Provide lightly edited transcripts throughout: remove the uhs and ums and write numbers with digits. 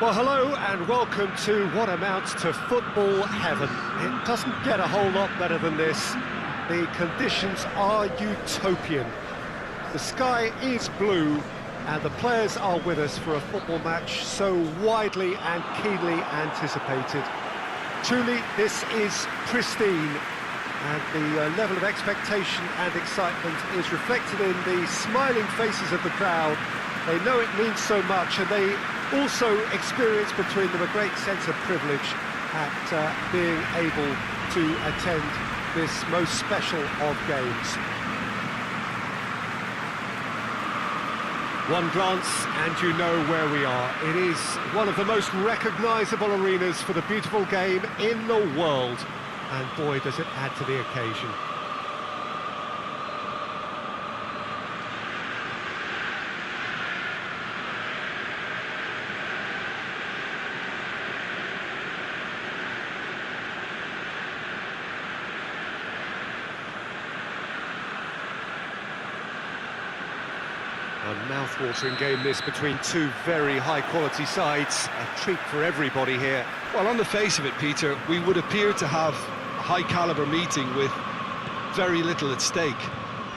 Well, hello and welcome to what amounts to football heaven. It doesn't get a whole lot better than this. The conditions are utopian. The sky is blue and the players are with us for a football match so widely and keenly anticipated. Truly, this is pristine, and the level of expectation and excitement is reflected in the smiling faces of the crowd. They know it means so much, and they also experience between them a great sense of privilege at being able to attend this most special of games. One glance and you know where we are. It is one of the most recognisable arenas for the beautiful game in the world, and boy does it add to the occasion. A mouth-watering game this between two very high-quality sides. A treat for everybody here. Well, on the face of it, Peter, we would appear to have a high-caliber meeting with very little at stake.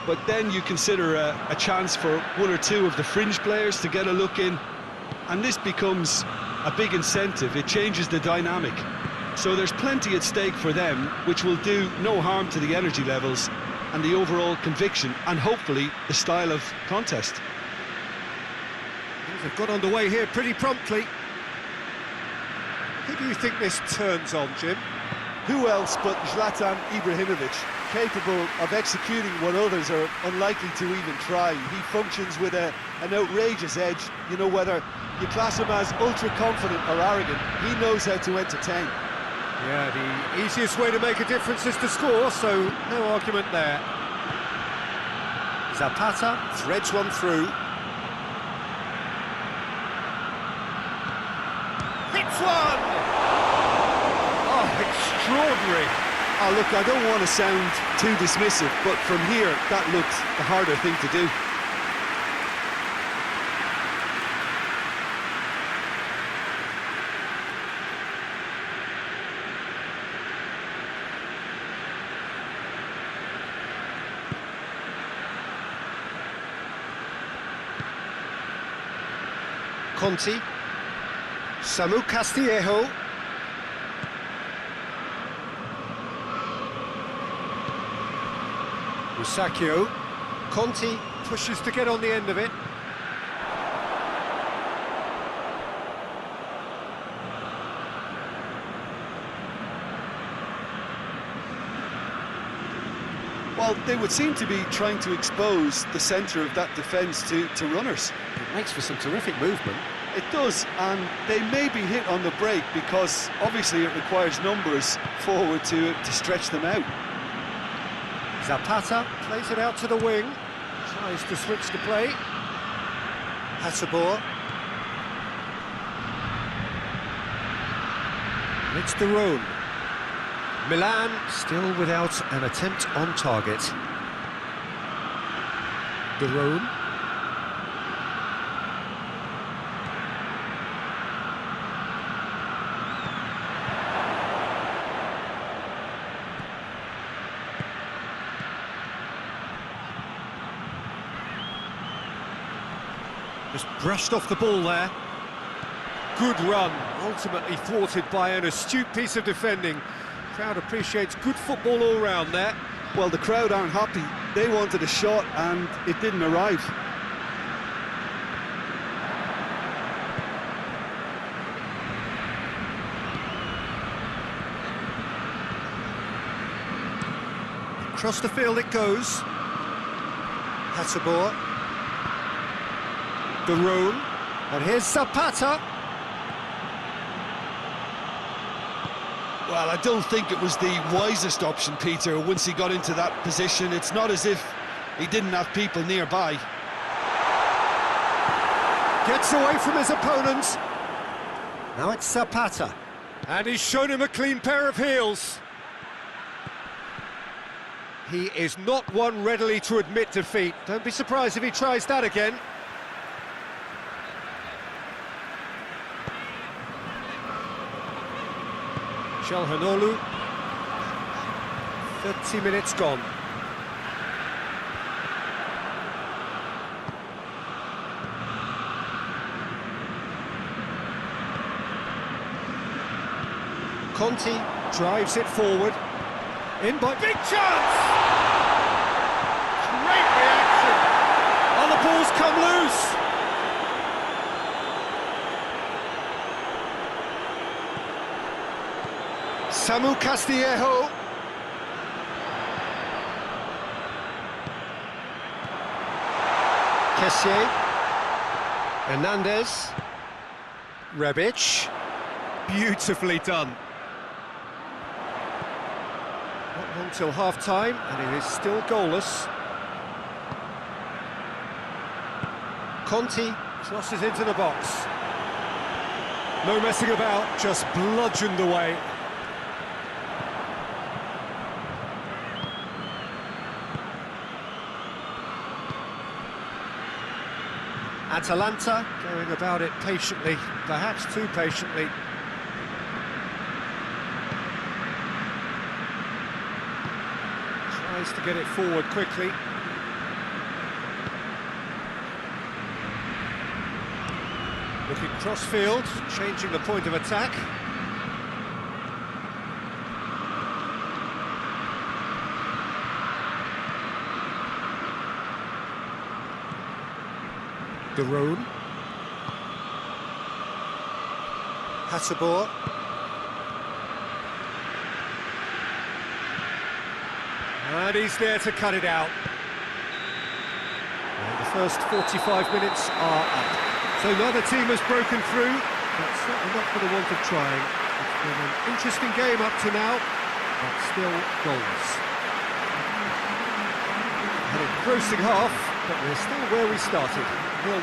But then you consider a chance for one or two of the fringe players to get a look in, and this becomes a big incentive. It changes the dynamic. So there's plenty at stake for them, which will do no harm to the energy levels and the overall conviction, and hopefully the style of contest. They've got underway here pretty promptly. Who do you think this turns on, Jim? Who else but Zlatan Ibrahimovic, capable of executing what others are unlikely to even try. He functions with an outrageous edge. You know, whether you class him as ultra-confident or arrogant, he knows how to entertain. Yeah, the easiest way to make a difference is to score, so no argument there. Zapata threads one through. Hits one! Oh, extraordinary. Oh, look, I don't want to sound too dismissive, but from here, that looked the harder thing to do. Conti, Samu Castillejo, Musacchio, Conti pushes to get on the end of it. Well, they would seem to be trying to expose the centre of that defence to runners. It makes for some terrific movement. It does, and they may be hit on the break because obviously it requires numbers forward to stretch them out. Zapata plays it out to the wing, tries to switch the play. Hasabor. It's the Rhone. Milan still without an attempt on target. The Rhone. Just brushed off the ball there. Good run, ultimately thwarted by an astute piece of defending. Crowd appreciates good football all round there. Well, the crowd aren't happy. They wanted a shot and it didn't arrive. Across the field it goes. Hasabor. The Rhone. And here's Zapata. Well, I don't think it was the wisest option, Peter, once he got into that position. It's not as if he didn't have people nearby. Gets away from his opponents. Now it's Zapata. And he's shown him a clean pair of heels. He is not one readily to admit defeat. Don't be surprised if he tries that again. Çalhanoğlu. 30 minutes gone. Conti drives it forward. In by... Big chance! Great reaction! Oh, the ball's come loose! Samu Castillejo. Kessié. Hernandez. Rebic. Beautifully done. Not long till half-time, and it is still goalless. Conti crosses into the box. No messing about, just bludgeoned away. Atalanta going about it patiently, perhaps too patiently. Tries to get it forward quickly. Looking cross-field, changing the point of attack. De Roon. Hasselborg. And he's there to cut it out. And the first 45 minutes are up. So neither team has broken through, but certainly not for the want of trying. It's been an interesting game up to now, but still goals. An engrossing half, but we're still where we started, 0-0.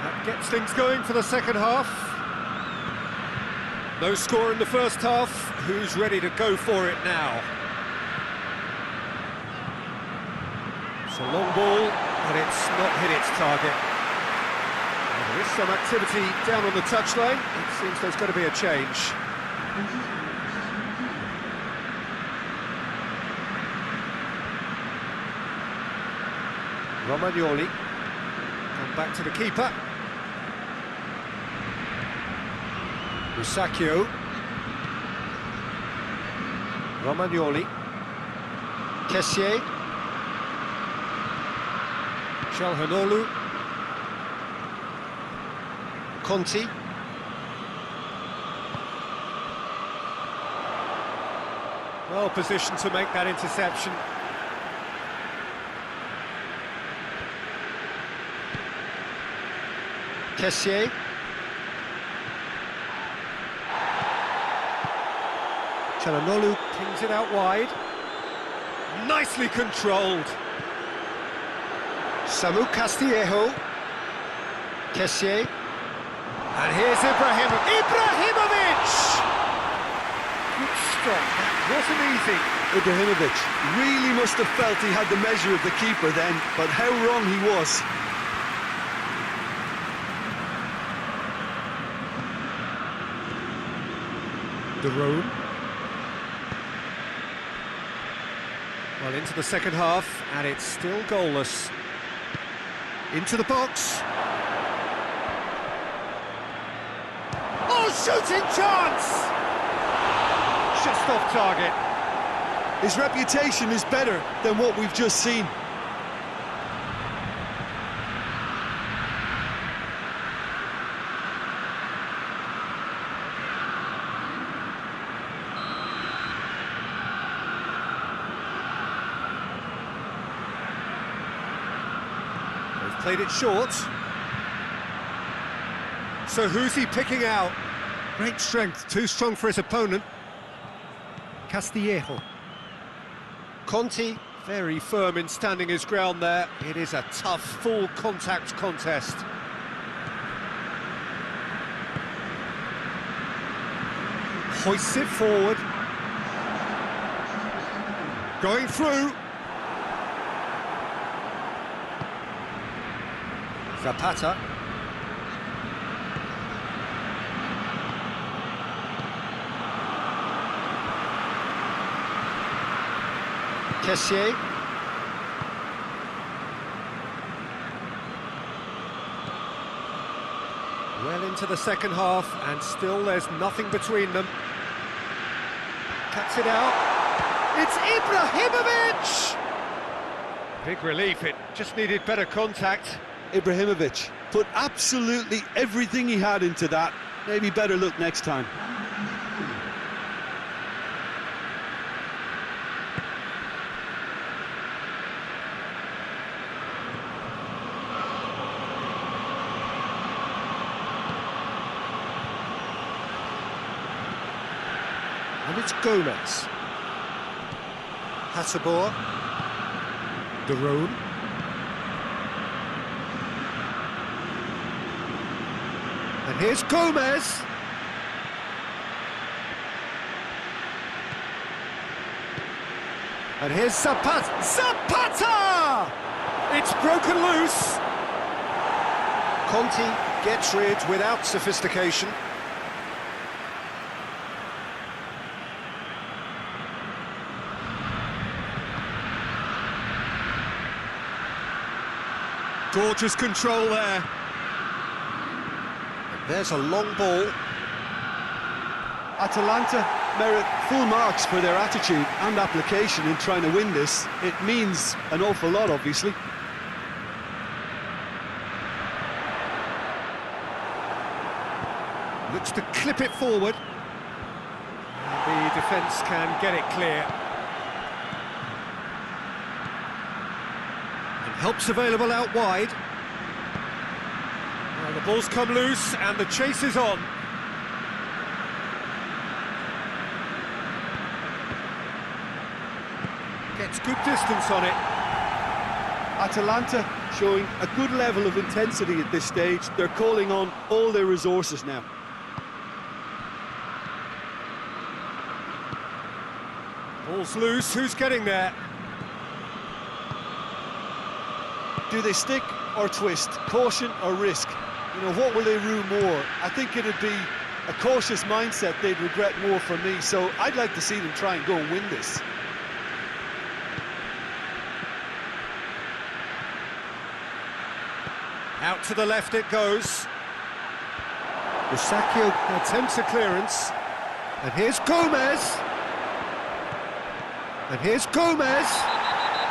That gets things going for the second half. No score in the first half. Who's ready to go for it now? It's a long ball, but it's not hit its target. And there is some activity down on the touchline. It seems there's got to be a change. Romagnoli. Come back to the keeper. Musacchio. Romagnoli. Kessié. Çalhanoğlu. Conti. Well positioned to make that interception. Kessié. Çalhanoğlu pings it out wide. Nicely controlled. Samu Castillejo. Kessié. And here's Ibrahimovic! Good stop, that wasn't easy. Ibrahimovic really must have felt he had the measure of the keeper then, but how wrong he was. De Roon. Well, into the second half, and it's still goalless. Into the box. Oh, shooting chance! Just off target. His reputation is better than what we've just seen. Played it short. So who's he picking out? Great strength, too strong for his opponent. Castillejo. Conti, very firm in standing his ground there. It is a tough, full contact contest. Hoists it forward. Going through. Zapata. Kessié. Well into the second half, and still there's nothing between them. Cuts it out. It's Ibrahimovic! Big relief, it just needed better contact. Ibrahimovic put absolutely everything he had into that. Maybe better look next time. And it's Gomez. Hateboer. Daroon. And here's Gomez. And here's Zapata. Zapata! It's broken loose. Conti gets rid without sophistication. Gorgeous control there. And there's a long ball. Atalanta merit full marks for their attitude and application in trying to win this. It means an awful lot, obviously. Looks to clip it forward. The defence can get it clear. Help's available out wide. Well, the ball's come loose and the chase is on. Gets good distance on it. Atalanta showing a good level of intensity at this stage. They're calling on all their resources now. Ball's loose, who's getting there? Do they stick or twist? Caution or risk? You know, what will they rue more? I think it'd be a cautious mindset they'd regret more for me, so I'd like to see them try and go and win this. Out to the left it goes. Musacchio attempts a clearance. And here's Gomez. And here's Gomez.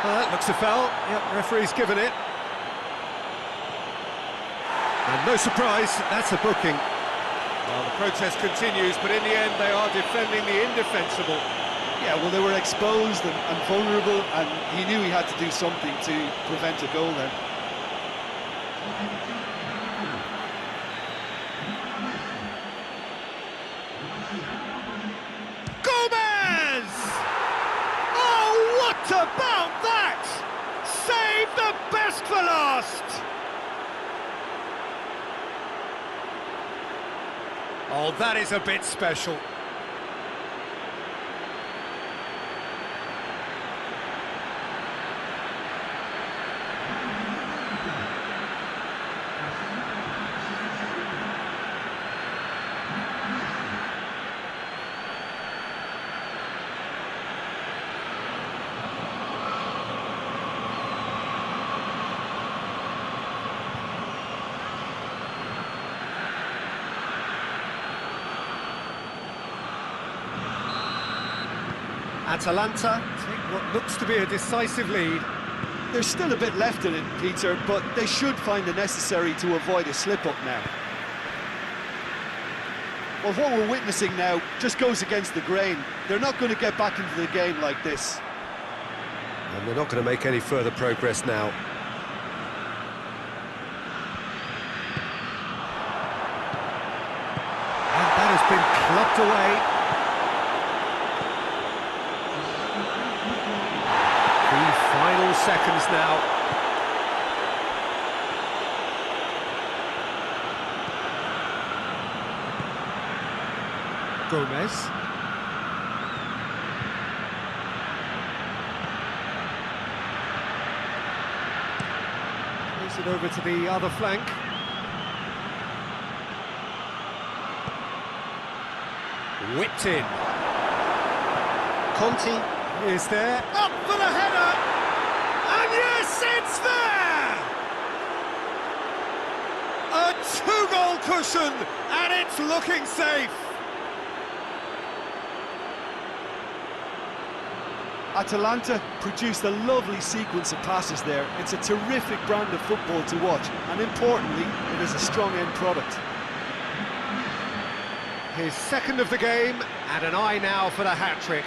That looks a foul. Yep, referee's given it. And no surprise, that's a booking. Well, the protest continues, but in the end they are defending the indefensible. Yeah, well, they were exposed and vulnerable, and he knew he had to do something to prevent a goal then. Gomez! Oh, what about that? Save the best for last! Oh, that is a bit special. Atalanta take what looks to be a decisive lead. There's still a bit left in it, Peter, but they should find the necessary to avoid a slip-up now. Well, what we're witnessing now just goes against the grain. They're not going to get back into the game like this. And they're not going to make any further progress now. And that has been clubbed away. Final seconds now. Gomez. Here's Gets it over to the other flank. Whipped in. Conti is there. Up for the header! And yes, it's there! A two-goal cushion, and it's looking safe. Atalanta produced a lovely sequence of passes there. It's a terrific brand of football to watch, and importantly, it is a strong end product. His second of the game, and an eye now for the hat-trick.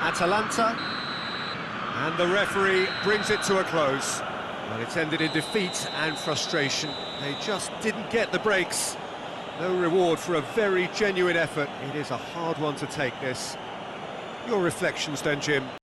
Atalanta, and the referee brings it to a close. Well, it's ended in defeat and frustration. They just didn't get the breaks. No reward for a very genuine effort. It is a hard one to take, this. Your reflections then, Jim?